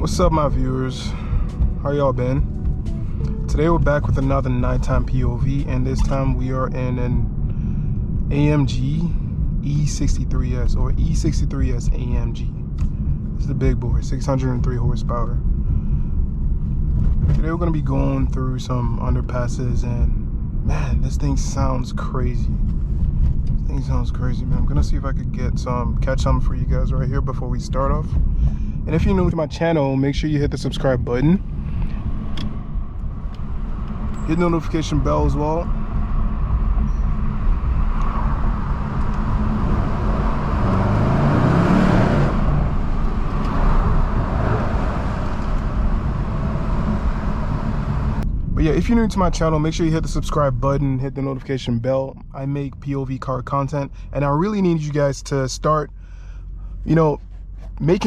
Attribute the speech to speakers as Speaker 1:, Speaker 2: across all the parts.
Speaker 1: What's up, my viewers? How y'all been? Today we're back with another nighttime POV, and this time we are in an AMG E63 S or E63 S AMG. This is the big boy, 603 horsepower. Today we're going to be going through some underpasses, and man, this thing sounds crazy. This thing sounds crazy, man. I'm going to see if I could get catch some for you guys right here before we start off. And if you're new to my channel, make sure you hit the subscribe button. Hit the notification bell as well. But yeah, if you're new to my channel, make sure you hit the subscribe button, hit the notification bell. I make POV car content, and I really need you guys to start, make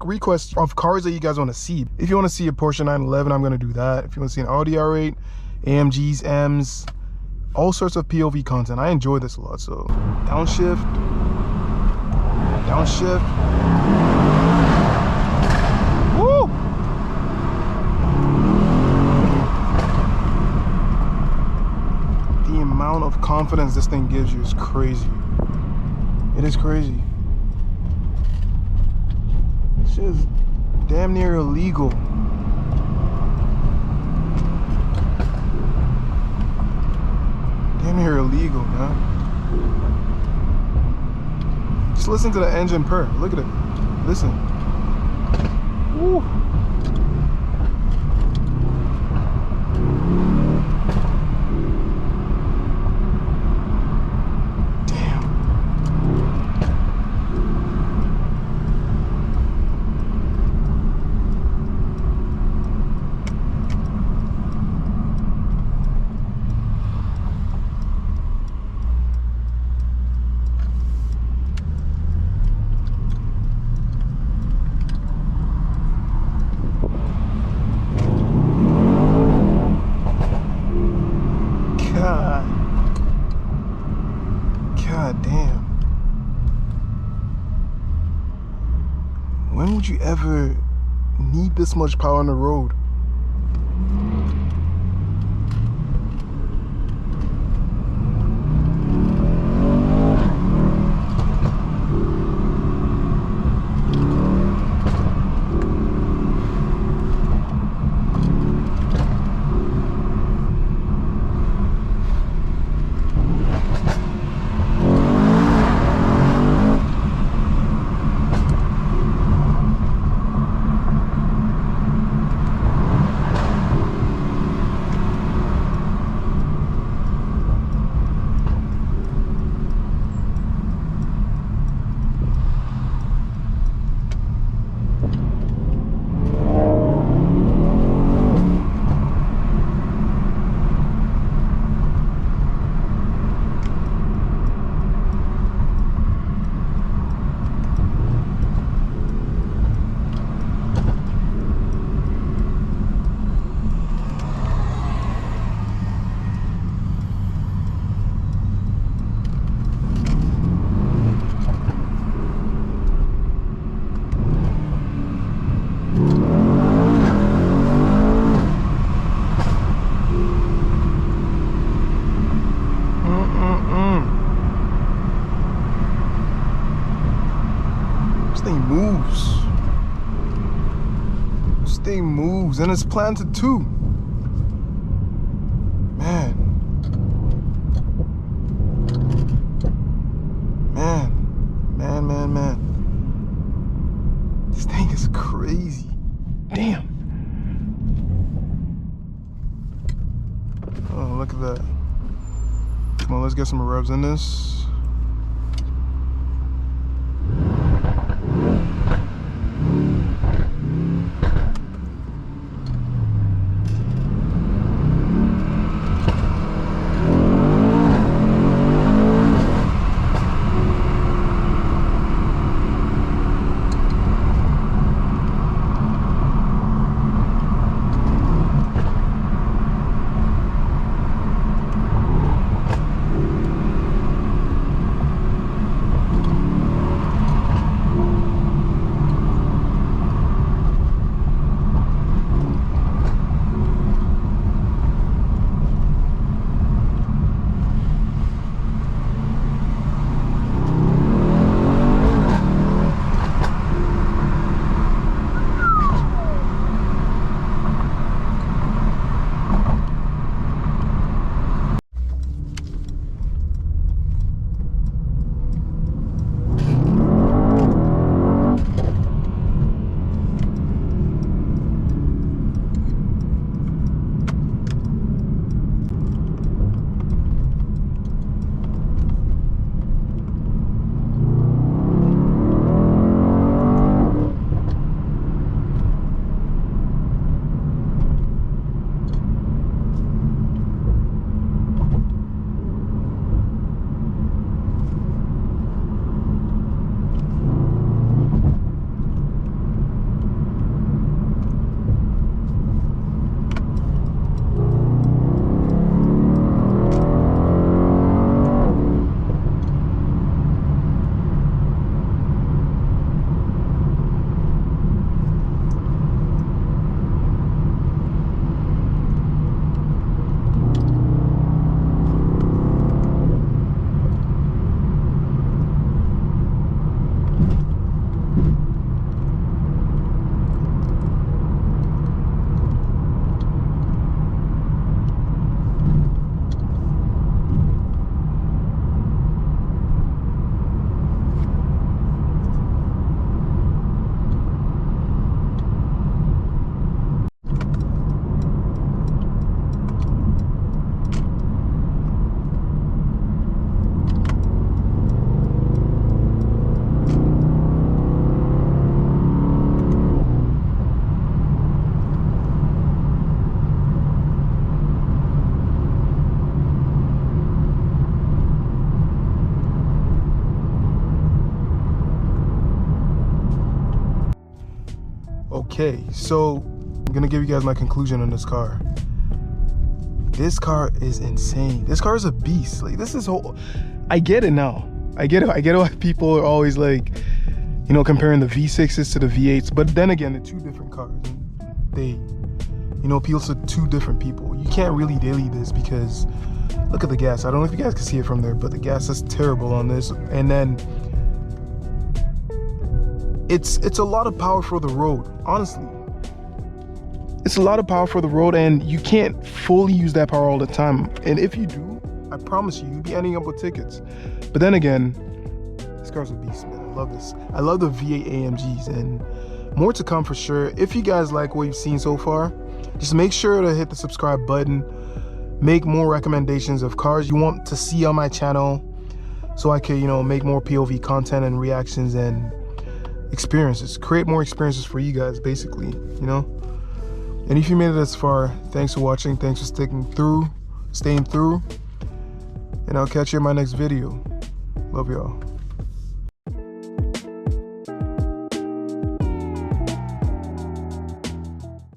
Speaker 1: requests of cars that you guys want to see. If you want to see a Porsche 911, I'm going to do that. If you want to see an Audi R8, AMGs, M's, all sorts of POV content. I enjoy this a lot. So downshift. Woo! The amount of confidence this thing gives you is crazy. It is crazy. This shit is damn near illegal. Damn near illegal, man. Just listen to the engine purr. Look at it. Listen. Woo. God damn. When would you ever need this much power on the road? This thing moves, and it's planted too. Man. This thing is crazy. Damn. Oh, look at that. Come on, let's get some revs in this. Okay, so I'm gonna give you guys my conclusion on this car. This car is insane. This car is a beast. Like, this is whole, I get it now. I get it why people are always like, you know, comparing the V6s to the V8s, but then again, they're two different cars. They, you know, appeals to two different people. You can't really daily this because look at the gas. I don't know if you guys can see it from there, but the gas is terrible on this. And then it's a lot of power for the road, honestly. It's a lot of power for the road, and you can't fully use that power all the time. And if you do, I promise you, you'll be ending up with tickets. But then again, this car's a beast, man. I love this. I love the V8 AMGs, and more to come for sure. If you guys like what you've seen so far, just make sure to hit the subscribe button. Make more recommendations of cars you want to see on my channel, so I can, you know, make more POV content and reactions and experiences. Create more experiences for you guys, basically, you know. And if you made it this far, thanks for watching. Thanks for staying through. And I'll catch you in my next video. Love y'all.